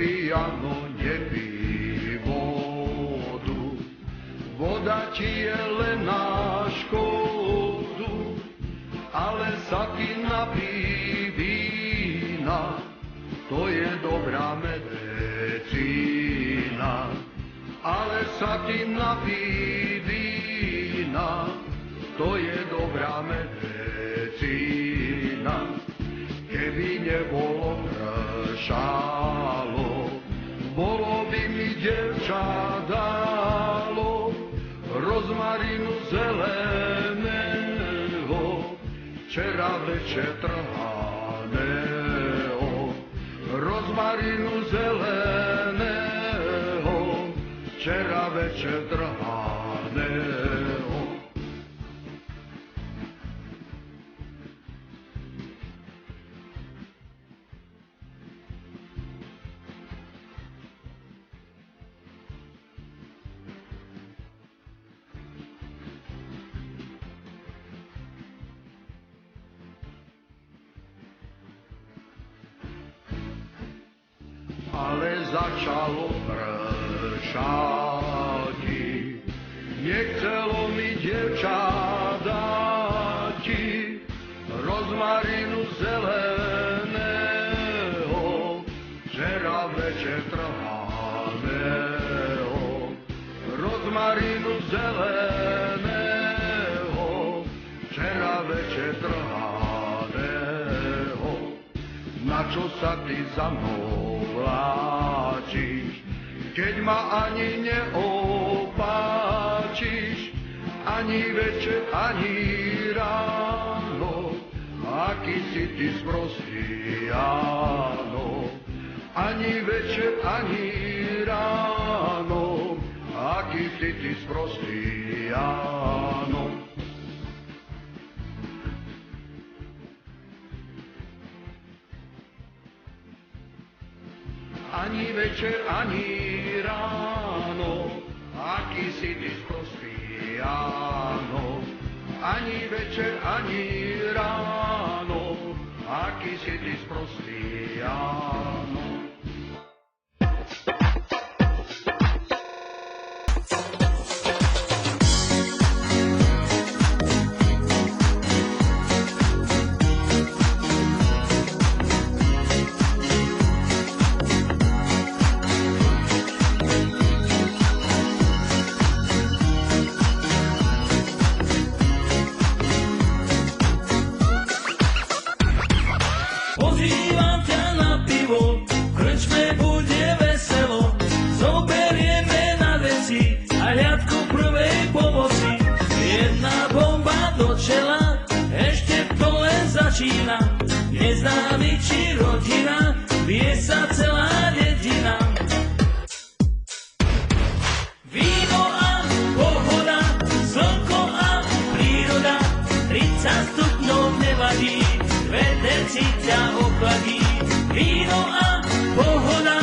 pijano, nepij vodu, voda ti je len na škodu, ale sa ti napij vína, to je dobrá medicína. Ale sa ti napij vína, to je dobrá medicína. Keby nebolo pršalo, bolo by mi dievča dalo rozmarinu zeleného, včera večer trhaného. Rozmarinu zeleného, včera večer trhaného. Ale začalo pršati, nechcelo mi dievča dáti rozmarinu zeleného, včera večer trhaného. Rozmarinu zeleného, včera večer trhaného. Na čo sa ty za mnou vláčiš, keď ma ani neopáčiš, ani večer, ani ráno, aký si ty sprostý, áno. Ani večer, ani ráno, aký si ty sprostý, áno. Ani večer, ani ráno, aký si ty sprostý, áno. Ani večer, ani ráno, aký si ty sprostý, áno. Pozývam ťa na pivo, v krčme bude veselo, zoberieme na veci a hľadku prvej pomoci. Jedna bomba do čela, ešte to len začína, neznámy či rodina, vie sa celá dedina. Víno a pohoda, slnko a príroda, 30 stupňov nevadí, veter si ťa ochladí. Víno a pohoda,